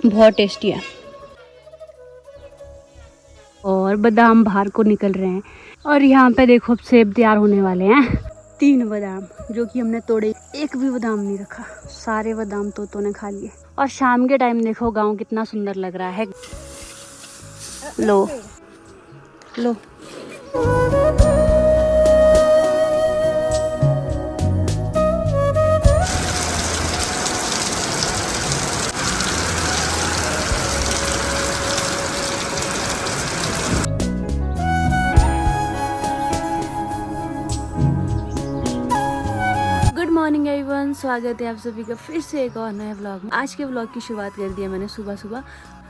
बहुत टेस्टी है। और बादाम बाहर को निकल रहे हैं। और यहाँ पे देखो अब सेब तैयार होने वाले हैं। 3 बादाम जो कि हमने तोड़े, एक भी बादाम नहीं रखा, सारे बादाम तोतों ने खा लिए। और शाम के टाइम देखो गांव कितना सुंदर लग रहा है। लो लो। गुड मॉर्निंग एवरीवन, स्वागत है आप सभी का फिर से एक और नए व्लॉग में। आज के व्लॉग की शुरुआत कर दी है मैंने सुबह सुबह।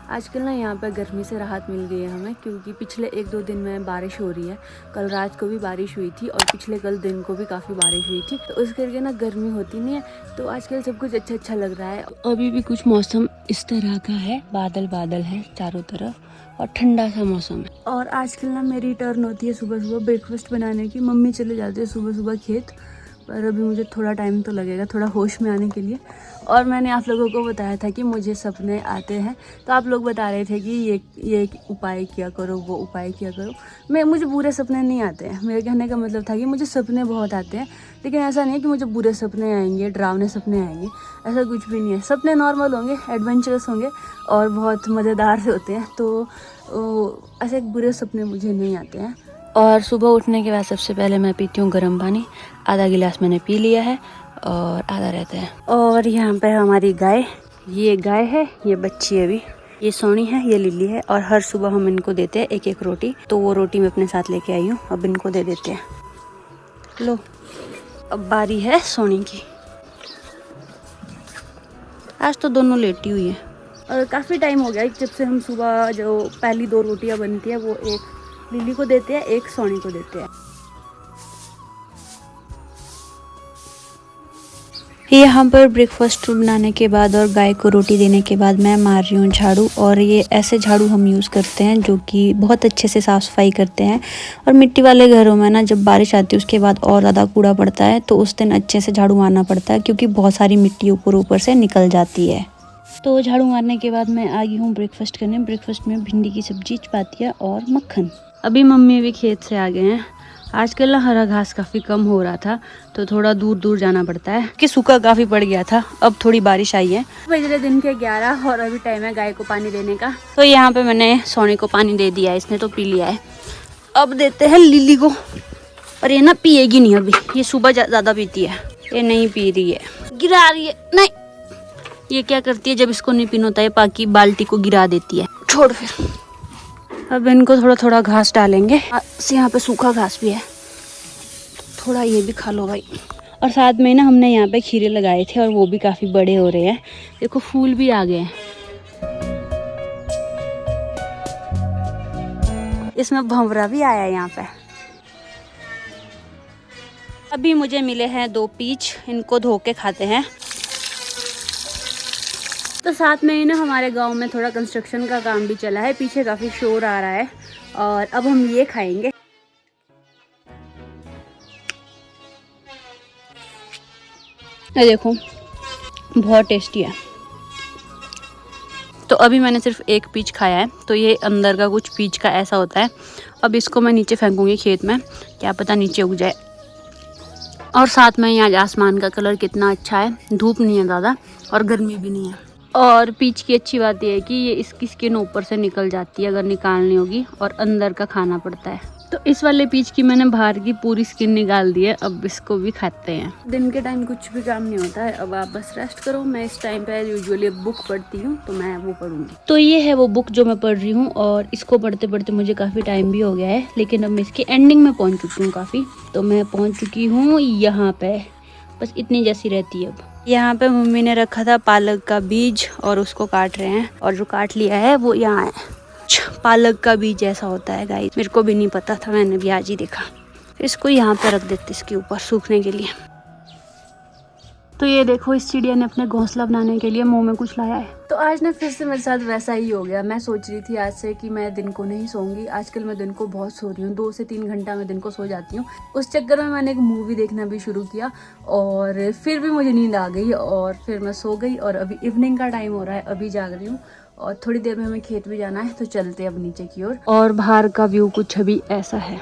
आजकल ना यहाँ पर गर्मी से राहत मिल गई है हमें, क्योंकि पिछले 1-2 दिन में बारिश हो रही है। कल रात को भी बारिश हुई थी और पिछले कल दिन को भी काफ़ी बारिश हुई थी, तो उस करके ना गर्मी होती नहीं है। तो आजकल सब कुछ अच्छा लग रहा है। अभी भी कुछ मौसम इस तरह का है, बादल बादल है चारों तरफ और ठंडा सा मौसम है। और आजकल ना मेरी टर्न होती है सुबह सुबह ब्रेकफास्ट बनाने की। मम्मी चले जाते हैं सुबह सुबह खेत, पर अभी मुझे थोड़ा टाइम तो लगेगा थोड़ा होश में आने के लिए। और मैंने आप लोगों को बताया था कि मुझे सपने आते हैं, तो आप लोग बता रहे थे कि ये उपाय किया करो, वो उपाय किया करो। मुझे बुरे सपने नहीं आते हैं। मेरे कहने का मतलब था कि मुझे सपने बहुत आते हैं, लेकिन ऐसा नहीं है कि मुझे बुरे सपने आएंगे, डरावने सपने आएंगे, ऐसा कुछ भी नहीं है। सपने नॉर्मल होंगे, एडवेंचरस होंगे और बहुत मज़ेदार से होते हैं। तो ऐसे बुरे सपने मुझे नहीं आते हैं। और सुबह उठने के बाद सबसे पहले मैं पीती हूँ गर्म पानी। आधा गिलास मैंने पी लिया है और आधा रहता है। और यहाँ पे हमारी गाय, ये गाय है, ये बच्ची है अभी, ये सोनी है, ये लिली है। और हर सुबह हम इनको देते हैं एक रोटी, तो वो रोटी मैं अपने साथ लेके आई हूँ, अब इनको दे देते हैं। लो, अब बारी है सोनी की। आज तो दोनों लेटी हुई है। और काफ़ी टाइम हो गया जब से हम सुबह जो पहली 2 रोटियाँ बनती है वो एक लिली को देते हैं, एक सोनी को देते हैं। यहाँ पर ब्रेकफास्ट बनाने के बाद और गाय को रोटी देने के बाद मैं मार रही हूँ झाड़ू। और ये ऐसे झाड़ू हम यूज़ करते हैं जो कि बहुत अच्छे से साफ़ सफाई करते हैं। और मिट्टी वाले घरों में ना जब बारिश आती है उसके बाद और ज़्यादा कूड़ा पड़ता है, तो उस दिन अच्छे से झाड़ू मारना पड़ता है, क्योंकि बहुत सारी मिट्टी ऊपर से निकल जाती है। तो झाड़ू मारने के बाद मैं आ गई हूँ ब्रेकफास्ट करने। ब्रेकफास्ट में भिंडी की सब्जी, चपातियाँ और मक्खन। अभी मम्मी भी खेत से आ गए हैं। आजकल ना हरा घास काफ़ी कम हो रहा था, तो थोड़ा दूर दूर जाना पड़ता है कि सूखा काफ़ी पड़ गया था। अब थोड़ी बारिश आई है। बज रहे दिन के 11 और अभी टाइम है गाय को पानी देने का। तो यहाँ पे मैंने सोनी को पानी दे दिया है, इसने तो पी लिया है। अब देते हैं लिली को। और ये ना पिएगी नहीं अभी, ये सुबह ज़्यादा पीती है, ये नहीं पी रही है, गिरा रही है। नहीं, ये क्या करती है, जब इसको नहीं पीना होता है बाकी बाल्टी को गिरा देती है। छोड़ फिर। अब इनको थोड़ा थोड़ा घास डालेंगे। यहाँ पे सूखा घास भी है, थोड़ा ये भी खा लो भाई। और साथ में ना हमने यहाँ पे खीरे लगाए थे और वो भी काफ़ी बड़े हो रहे हैं। देखो फूल भी आ गए हैं। इसमें भंवरा भी आया है यहाँ पे। अभी मुझे मिले हैं 2 पीच, इनको धो के खाते हैं। तो साथ में ही ना हमारे गांव में थोड़ा कंस्ट्रक्शन का काम भी चला है, पीछे काफ़ी शोर आ रहा है। और अब हम ये खाएंगे। ये देखो बहुत टेस्टी है। तो अभी मैंने सिर्फ 1 पीच खाया है, तो ये अंदर का कुछ पीच का ऐसा होता है। अब इसको मैं नीचे फेंकूंगी खेत में, क्या पता नीचे उग जाए। और साथ में यहाँ आसमान का कलर कितना अच्छा है, धूप नहीं है ज़्यादा और गर्मी भी नहीं है। और पीच की अच्छी बात यह है कि ये इसकी स्किन ऊपर से निकल जाती है अगर निकालनी होगी, और अंदर का खाना पड़ता है। तो इस वाले पीच की मैंने बाहर की पूरी स्किन निकाल दी है, अब इसको भी खाते हैं। दिन के टाइम कुछ भी काम नहीं होता है, अब आप बस रेस्ट करो। मैं इस टाइम पे यूजुअली बुक पढ़ती हूँ, तो मैं वो पढ़ूंगी। तो ये है वो बुक जो मैं पढ़ रही हूँ, और इसको पढ़ते पढ़ते मुझे काफ़ी टाइम भी हो गया है, लेकिन अब मैं इसकी एंडिंग में पहुँच चुकी हूँ काफ़ी। तो मैं पहुँच चुकी हूँ यहाँ पे, बस इतनी जैसी रहती है। अब यहाँ पे मम्मी ने रखा था पालक का बीज और उसको काट रहे हैं, और जो काट लिया है वो यहाँ है। पालक का बीज ऐसा होता है गाइस, मेरे को भी नहीं पता था, मैंने भी आज ही देखा। इसको यहाँ पे रख देते इसके ऊपर सूखने के लिए। तो ये देखो, इस चिड़िया ने अपने घोंसला बनाने के लिए मुंह में कुछ लाया है। तो आज ना फिर से मेरे साथ वैसा ही हो गया। मैं सोच रही थी आज से कि मैं दिन को नहीं सोऊंगी। आजकल मैं दिन को बहुत सो रही हूँ, 2 से 3 घंटा मैं दिन को सो जाती हूँ। उस चक्कर में मैंने एक मूवी देखना भी शुरू किया और फिर भी मुझे नींद आ गई और फिर मैं सो गई। और अभी इवनिंग का टाइम हो रहा है, अभी जाग रही हूँ और थोड़ी देर में हमें खेत भी जाना है, तो चलते अब नीचे की ओर। और बाहर का व्यू कुछ अभी ऐसा है।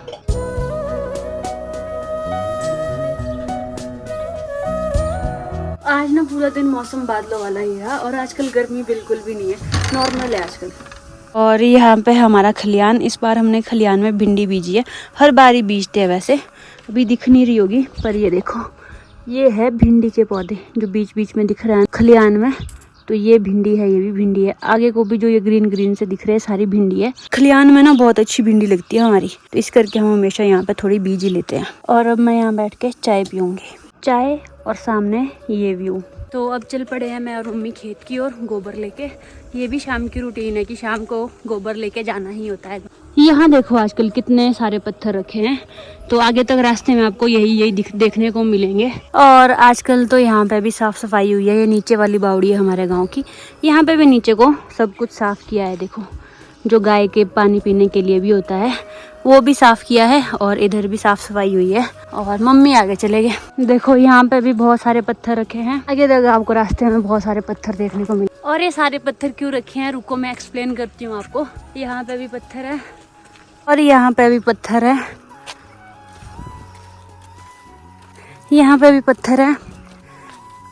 आज ना पूरा दिन मौसम बादलों वाला ही है और आजकल गर्मी बिल्कुल भी नहीं है, नॉर्मल है आजकल। और यहाँ पे हमारा खलियान, इस बार हमने खलियान में भिंडी बीजी है। हर बार ही बीजते हैं वैसे, अभी दिख नहीं रही होगी पर ये देखो, ये है भिंडी के पौधे जो बीच बीच में दिख रहे हैं खलियान में। तो ये भिंडी है, ये भी भिंडी है। आगे को भी जो ये ग्रीन ग्रीन से दिख रहे हैं सारी भिंडी है। खलियान में ना बहुत अच्छी भिंडी लगती है हमारी, तो इस करके हम हमेशा यहाँ पे थोड़ी बीज ही लेते हैं। और अब मैं यहाँ बैठ के चाय पीऊँगी, चाय और सामने ये व्यू। तो अब चल पड़े हैं मैं और मम्मी खेत की ओर गोबर लेके। ये भी शाम की रूटीन है कि शाम को गोबर लेके जाना ही होता है। यहाँ देखो आजकल कितने सारे पत्थर रखे हैं, तो आगे तक रास्ते में आपको यही देखने को मिलेंगे। और आजकल तो यहाँ पे भी साफ सफाई हुई है। ये नीचे वाली बावड़ी है हमारे गाँव की, यहाँ पे भी नीचे को सब कुछ साफ किया है। देखो, जो गाय के पानी पीने के लिए भी होता है वो भी साफ किया है और इधर भी साफ सफाई हुई है। और मम्मी आगे चले गए। देखो यहाँ पे भी बहुत सारे पत्थर रखे हैं। आगे तक आपको रास्ते में बहुत सारे पत्थर देखने को मिले। और ये सारे पत्थर क्यों रखे हैं, रुको मैं एक्सप्लेन करती हूँ आपको। यहाँ पे भी पत्थर है और यहाँ पे भी पत्थर है, यहाँ पे भी पत्थर है।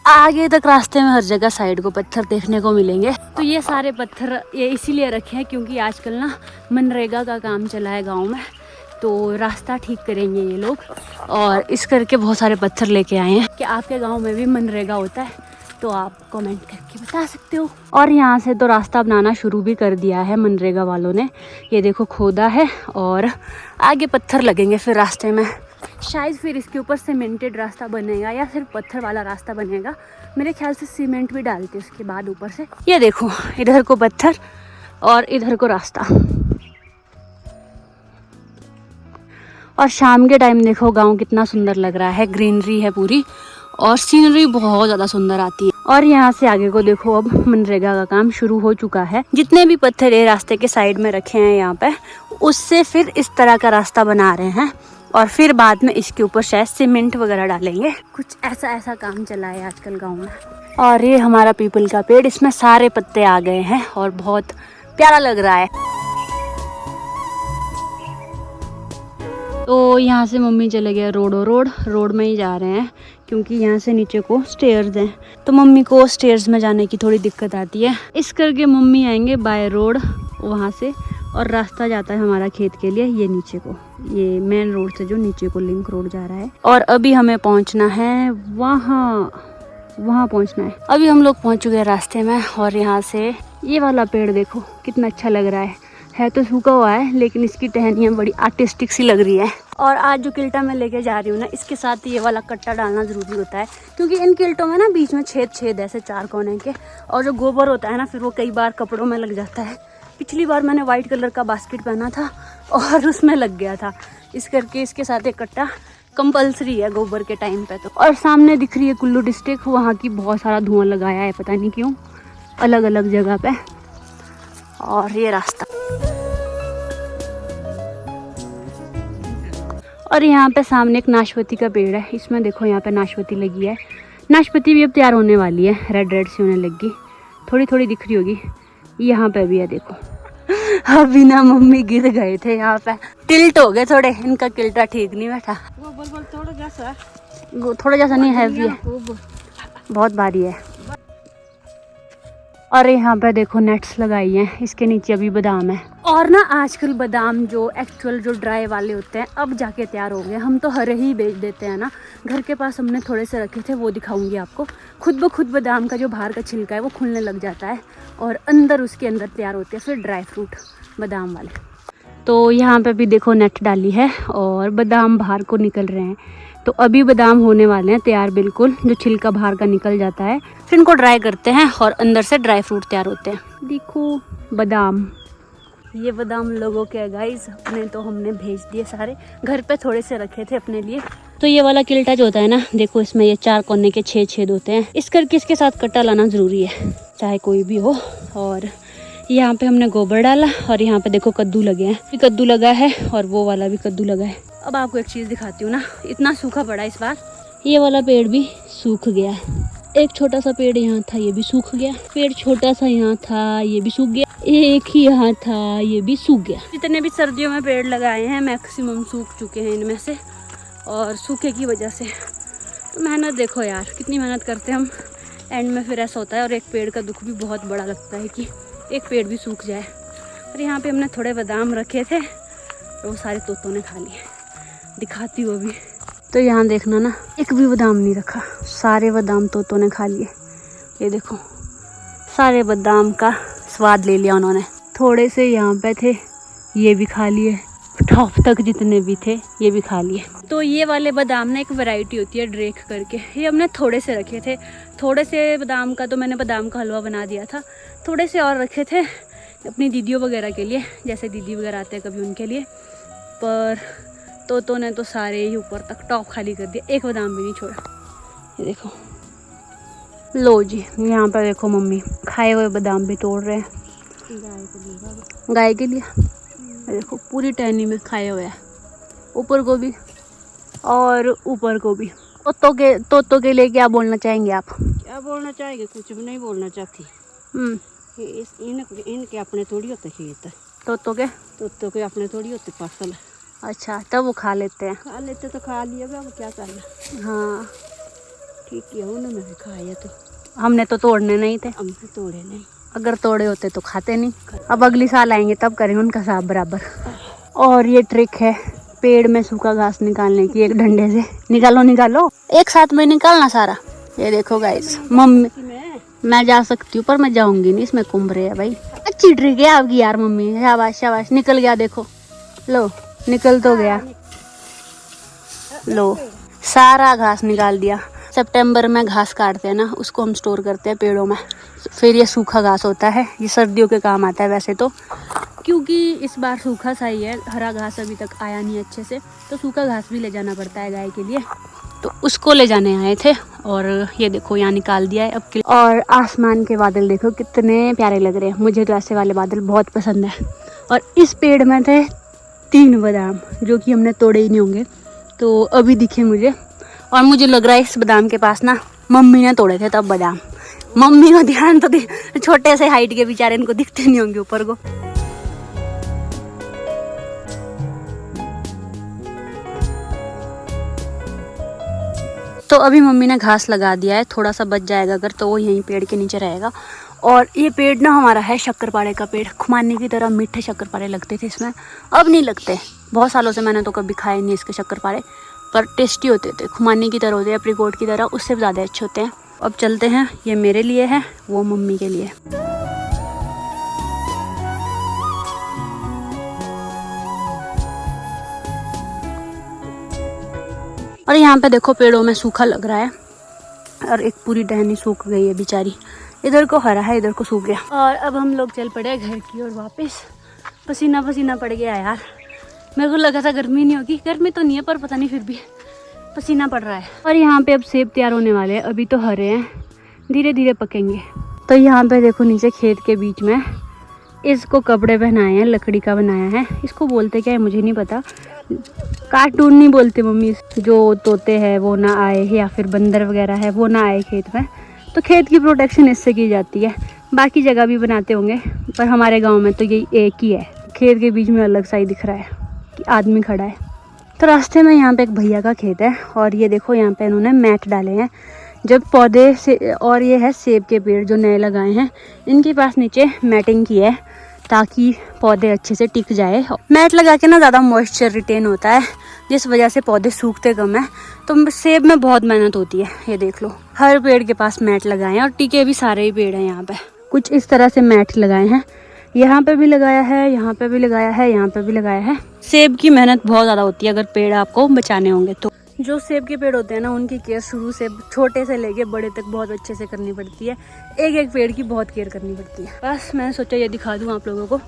आगे तक रास्ते में हर जगह साइड को पत्थर देखने को मिलेंगे। तो ये सारे पत्थर ये इसीलिए रखे हैं क्योंकि आजकल ना मनरेगा का काम चला है गांव में, तो रास्ता ठीक करेंगे ये लोग। और इस करके बहुत सारे पत्थर लेके आए हैं। कि आपके गांव में भी मनरेगा होता है तो आप कमेंट करके बता सकते हो। और यहाँ से तो रास्ता बनाना शुरू भी कर दिया है मनरेगा वालों ने। ये देखो खोदा है और आगे पत्थर लगेंगे फिर रास्ते में। शायद फिर इसके ऊपर सीमेंटेड रास्ता बनेगा या सिर्फ पत्थर वाला रास्ता बनेगा। मेरे ख्याल से सीमेंट भी डालते उसके बाद ऊपर से। ये देखो, इधर को पत्थर और इधर को रास्ता। और शाम के टाइम देखो गांव कितना सुंदर लग रहा है, ग्रीनरी है पूरी और सीनरी बहुत ज़्यादा सुंदर आती है। और यहाँ से आगे को देखो, अब मनरेगा का काम शुरू हो चुका है। जितने भी पत्थर ये रास्ते के साइड में रखे हैं यहाँ पे, उससे फिर इस तरह का रास्ता बना रहे हैं और फिर बाद में इसके ऊपर शायद सीमेंट वगैरह डालेंगे। कुछ ऐसा काम चला है आजकल गाँव में। और ये हमारा पीपल का पेड़, इसमें सारे पत्ते आ गए हैं और बहुत प्यारा लग रहा है। तो यहाँ से मम्मी चले गए रोड में ही जा रहे हैं क्योंकि यहाँ से नीचे को स्टेयर्स हैं। तो मम्मी को स्टेयर्स में जाने की थोड़ी दिक्कत आती है, इस करके मम्मी आएंगे बाय रोड वहाँ से। और रास्ता जाता है हमारा खेत के लिए ये नीचे को, ये मेन रोड से जो नीचे को लिंक रोड जा रहा है। और अभी हमें पहुँचना है वहाँ पहुँचना है। अभी हम लोग पहुँच चुके हैं रास्ते में। और यहाँ से ये वाला पेड़ देखो कितना अच्छा लग रहा है तो सूखा हुआ है लेकिन इसकी टहनियाँ बड़ी आर्टिस्टिक सी लग रही है। और आज जो किल्टा मैं लेके जा रही हूँ ना, इसके साथ ये वाला कट्टा डालना ज़रूरी होता है क्योंकि इन किल्टों में ना बीच में छेद ऐसे 4 कोने के। और जो गोबर होता है ना फिर वो कई बार कपड़ों में लग जाता है। पिछली बार मैंने वाइट कलर का बास्केट पहना था और उसमें लग गया था, इस करके इसके साथ एक कट्टा कंपलसरी है गोबर के टाइम पे। तो और सामने दिख रही है कुल्लू डिस्ट्रिक्ट, वहाँ की बहुत सारा धुआं लगाया है पता नहीं क्यों अलग अलग जगह पे। और ये रास्ता, और यहाँ पे सामने एक नाशपाती का पेड़ है, इसमें देखो यहाँ पे नाशपाती लगी है। नाशपाती भी अब तैयार होने वाली है, रेड सी होने लगी, थोड़ी दिख रही होगी। यहाँ पे भी है देखो। अभी ना मम्मी गिर गए थे, यहाँ पे टिल्ट हो गए थोड़े, इनका किल्टा ठीक नहीं बैठा। थोड़ा जैसा नहीं, हैवी है, बहुत भारी है। और यहाँ पे देखो नेट्स लगाई हैं, इसके नीचे अभी बादाम है। और ना आजकल बादाम जो एक्चुअल जो ड्राई वाले होते हैं अब जाके तैयार हो गए। हम तो हरे ही बेच देते हैं ना, घर के पास हमने थोड़े से रखे थे, वो दिखाऊंगी आपको। खुद ब खुद बादाम का जो बाहर का छिलका है वो खुलने लग जाता है और अंदर उसके अंदर तैयार होते हैं फिर ड्राई फ्रूट बादाम वाले। तो यहाँ पे भी देखो नेट डाली है और बादाम बाहर को निकल रहे हैं। तो अभी बादाम होने वाले हैं तैयार बिल्कुल, जो छिलका बाहर का निकल जाता है फिर इनको ड्राई करते हैं और अंदर से ड्राई फ्रूट तैयार होते हैं। देखो बादाम, ये बादाम लोगों के गाइस, अपने तो हमने भेज दिए सारे, घर पे थोड़े से रखे थे अपने लिए, तो ये वाला किल्टा जो होता है ना, देखो इसमें ये 4 कोने के 6 छेद होते हैं। इस करके इसके साथ कट्टा लाना जरूरी है, चाहे कोई भी हो। और यहाँ पे हमने गोबर डाला और यहाँ पे देखो कद्दू लगे हैं, कद्दू लगा है और वो वाला भी कद्दू लगा है। अब आपको एक चीज़ दिखाती हूँ ना, इतना सूखा पड़ा इस बार। ये वाला पेड़ भी सूख गया है। एक छोटा सा पेड़ यहाँ था, ये भी सूख गया। पेड़ छोटा सा यहाँ था, ये भी सूख गया। एक ही यहाँ था, ये भी सूख गया। जितने भी सर्दियों में पेड़ लगाए हैं मैक्सिमम सूख चुके हैं इनमें से, और सूखे की वजह से। तो मेहनत देखो यार, कितनी मेहनत करते हैं हम, एंड में फिर ऐसा होता है। और एक पेड़ का दुख भी बहुत बड़ा लगता है कि एक पेड़ भी सूख जाए। और यहाँ पे हमने थोड़े बादाम रखे थे और वो सारे तोतों ने खा लिए। दिखाती हूँ अभी। तो यहाँ देखना ना, एक भी बादाम नहीं रखा, सारे बादाम तोतों ने खा लिए। ये देखो, सारे बादाम का स्वाद ले लिया उन्होंने। थोड़े से यहाँ पे थे, ये भी खा लिए। टॉप तक जितने भी थे ये भी खा लिए। तो ये वाले बादाम ना एक वैरायटी होती है ड्रेक करके, ये हमने थोड़े से रखे थे। थोड़े से बादाम का तो मैंने बादाम का हलवा बना दिया था। थोड़े से और रखे थे अपनी दीदियों वगैरह के लिए, जैसे दीदी वगैरह आते हैं कभी उनके लिए। पर तोतों ने तो सारे ही ऊपर तक टॉप खाली कर दिया, एक बादाम भी नहीं छोड़ा। ये देखो, लो जी, यहाँ पर देखो मम्मी खाए हुए बादाम भी तोड़ रहे हैं गाय के लिए। देखो पूरी टहनी में खाए हुए हैं, ऊपर को भी और ऊपर को भी। तोतों के लिए क्या बोलना चाहेंगे आप? क्या बोलना चाहेंगे? कुछ भी नहीं बोलना चाहती। इनके अपने थोड़ी होते खेत, तोतों के अपने थोड़ी होते फसल। अच्छा, तब वो खा लेते हैं। खा लेते तो खा लिया, अब क्या करना। हाँ ठीक है, उन्होंने भी खाया तो हमने तो तोड़ने नहीं थे। हमने तोड़े नहीं, अगर तोड़े होते तो खाते नहीं। अब अगली साल आएंगे तब करेंगे उनका साफ बराबर। और ये ट्रिक है पेड़ में सूखा घास निकालने की, एक डंडे से निकालो, एक साथ में निकालना सारा। ये देखो गाइस, मम्मी मैं जा सकती हूँ पर मैं जाऊंगी नहीं, इसमें कुंभ रहे है भाई। अच्छी ट्रिक है आपकी यार मम्मी, शाबाश शाबाश। निकल गया, देखो लो, निकल तो गया। लो, सारा घास निकाल दिया। सितंबर में घास काटते हैं ना, उसको हम स्टोर करते हैं पेड़ों में, फिर ये सूखा घास होता है। ये सर्दियों के काम आता है वैसे तो, क्योंकि इस बार सूखा सा ही है, हरा घास अभी तक आया नहीं अच्छे से, तो सूखा घास भी ले जाना पड़ता है गाय के लिए। तो उसको ले जाने आए थे और ये देखो यहाँ निकाल दिया है अब। और आसमान के बादल देखो कितने प्यारे लग रहे हैं, मुझे तो ऐसे वाले बादल बहुत पसंद है। और इस पेड़ में थे 3 बादाम जो कि हमने तोड़े ही नहीं होंगे, तो अभी दिखे मुझे। और मुझे लग रहा है इस बादाम के पास ना मम्मी ने तोड़े थे तब बादाम। मम्मी को ध्यान तो छोटे से हाइट के बेचारे इनको दिखते नहीं होंगे ऊपर को। तो अभी मम्मी ने घास लगा दिया है, थोड़ा सा बच जाएगा अगर तो वो यहीं पेड़ के नीचे रहेगा। और ये पेड़ ना हमारा है शक्करपारे का पेड़, खुमानी की तरह मीठे शक्करपारे लगते थे इसमें, अब नहीं लगते। बहुत सालों से मैंने तो कभी खाए नहीं इसके शक्करपारे, पर टेस्टी होते थे, खुमानी की तरह होते हैं, एप्रीकोट की तरह, उससे ज़्यादा अच्छे होते हैं। अब चलते हैं, ये मेरे लिए है, वो मम्मी के लिए। और यहाँ पे देखो पेड़ों में सूखा लग रहा है और एक पूरी टहनी सूख गई है बेचारी। इधर को हरा है, इधर को सूख गया। और अब हम लोग चल पड़े घर की ओर वापस। पसीना पसीना पड़ गया यार, मेरे को लगा था गर्मी नहीं होगी, गर्मी तो नहीं है पर पता नहीं फिर भी पसीना पड़ रहा है। और यहाँ पे अब सेब तैयार होने वाले हैं, अभी तो हरे हैं, धीरे धीरे पकेंगे। तो यहाँ पे देखो नीचे खेत के बीच में इसको कपड़े पहनाए हैं, लकड़ी का बनाया है। इसको बोलते क्या है मुझे नहीं पता, कार्टून नहीं बोलते मम्मी। जो तोते हैं वो ना आए, या फिर बंदर वगैरह है वो ना आए खेत में, तो खेत की प्रोटेक्शन इससे की जाती है। बाकी जगह भी बनाते होंगे पर हमारे गांव में तो यही एक ही है। खेत के बीच में अलग सा ही दिख रहा है कि आदमी खड़ा है। तो रास्ते में यहाँ पे एक भैया का खेत है और ये देखो यहाँ पे इन्होंने मैट डाले हैं जब पौधे से। और ये है सेब के पेड़ जो नए लगाए हैं, इनके पास नीचे मैटिंग की है ताकि पौधे अच्छे से टिक जाए। मैट लगा के ना ज़्यादा मॉइस्चर रिटेन होता है, जिस वजह से पौधे सूखते कम है। तो सेब में बहुत मेहनत होती है। ये देख लो, हर पेड़ के पास मैट लगाए हैं और टिके भी सारे ही पेड़ हैं यहाँ पे। कुछ इस तरह से मैट लगाए हैं, यहाँ पे भी लगाया है, यहाँ पे भी लगाया है, यहाँ पे भी लगाया है। सेब की मेहनत बहुत ज़्यादा होती है अगर पेड़ आपको बचाने होंगे तो। जो सेब के पेड़ होते हैं ना, उनकी केयर शुरू से छोटे से लेके बड़े तक बहुत अच्छे से करनी पड़ती है। एक एक पेड़ की बहुत केयर करनी पड़ती है। बस मैंने सोचा ये दिखा दूँ आप लोगों को।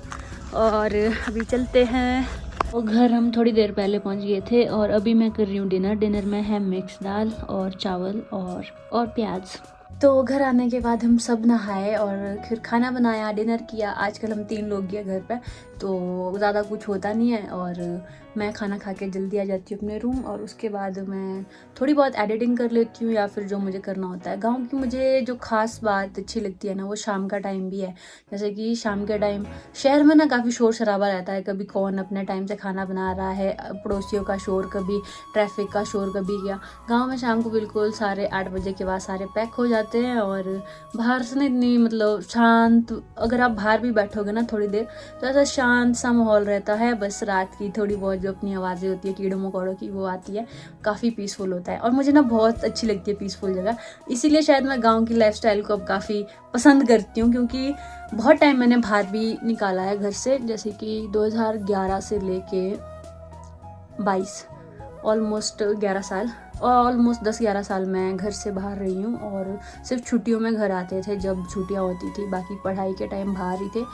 और अभी चलते हैं और घर हम थोड़ी देर पहले पहुंच गए थे और अभी मैं कर रही हूँ डिनर। डिनर में है मिक्स दाल और चावल और प्याज। तो घर आने के बाद हम सब नहाए और फिर खाना बनाया, डिनर किया। आजकल हम 3 लोग हैं घर पे, तो ज़्यादा कुछ होता नहीं है और मैं खाना खा के जल्दी आ जाती हूँ अपने रूम और उसके बाद मैं थोड़ी बहुत एडिटिंग कर लेती हूँ या फिर जो मुझे करना होता है। गांव की मुझे जो खास बात अच्छी लगती है ना, वो शाम का टाइम भी है। जैसे कि शाम के टाइम शहर में ना काफ़ी शोर शराबा रहता है, कभी कौन अपने टाइम से खाना बना रहा है, पड़ोसियों का शोर, कभी ट्रैफिक का शोर, कभी क्या। गाँव में शाम को बिल्कुल साढ़े 8 बजे के बाद सारे पैक हो जाते हैं और बाहर से ना इतनी मतलब शांत, अगर आप बाहर भी बैठोगे ना थोड़ी देर तो ऐसा शांत सा माहौल रहता है। बस रात की थोड़ी बहुत जो अपनी आवाज़ें होती है कीड़ों मकोड़ों की वो आती है, काफ़ी पीसफुल होता है और मुझे ना बहुत अच्छी लगती है पीसफुल जगह। इसीलिए शायद मैं गांव की लाइफस्टाइल को अब काफ़ी पसंद करती हूँ, क्योंकि बहुत टाइम मैंने बाहर भी निकाला है घर से, जैसे कि 2011 से लेके 22, ऑलमोस्ट 11 साल, ऑलमोस्ट 10-11 साल मैं घर से बाहर रही हूँ और सिर्फ छुट्टियों में घर आते थे जब छुट्टियाँ होती थी, बाकी पढ़ाई के टाइम बाहर ही थे।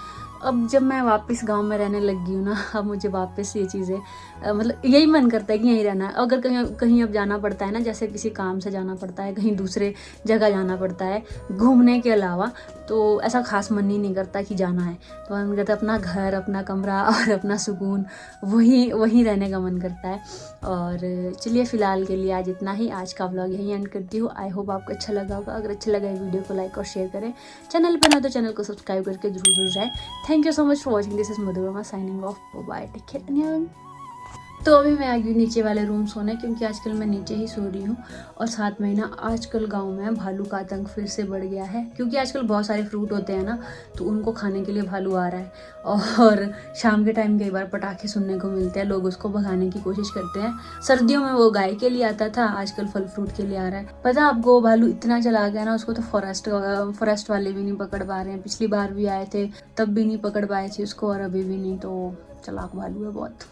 अब जब मैं वापस गांव में रहने लग गई हूँ ना, अब मुझे वापस ये चीज़ें मतलब यही मन करता है कि यहीं रहना है। अगर कहीं कहीं अब जाना पड़ता है ना, जैसे किसी काम से जाना पड़ता है, कहीं दूसरे जगह जाना पड़ता है घूमने के अलावा, तो ऐसा खास मन ही नहीं करता कि जाना है। तो मन करता है अपना घर, अपना कमरा और अपना सुकून, वहीं रहने का मन करता है। और चलिए फ़िलहाल के लिए आज इतना ही। आज का व्लॉग यहीं एंड करती हूँ। आई होप आपको अच्छा लगा होगा। अगर अच्छा लगा वीडियो को लाइक और शेयर करें, चैनल पर ना तो चैनल को सब्सक्राइब करके जरूर जाए। Thank you so much for watching. This is Madhurima signing off. Bye, take care. तो अभी मैं आ गई नीचे वाले रूम सोने, क्योंकि आजकल मैं नीचे ही सो रही हूँ। और साथ में ना आजकल गांव में भालू का आतंक फिर से बढ़ गया है, क्योंकि आजकल बहुत सारे फ्रूट होते हैं ना, तो उनको खाने के लिए भालू आ रहा है। और शाम के टाइम कई बार पटाखे सुनने को मिलते हैं, लोग उसको भगाने की कोशिश करते हैं। सर्दियों में वो गाय के लिए आता था, आजकल फल फ्रूट के लिए आ रहा है। पता आपको, भालू इतना चला गया ना, उसको तो फॉरेस्ट वाले भी नहीं पकड़ पा रहे हैं। पिछली बार भी आए थे तब भी नहीं पकड़ पाए थे उसको, और अभी भी नहीं। तो चलाक भालू है बहुत।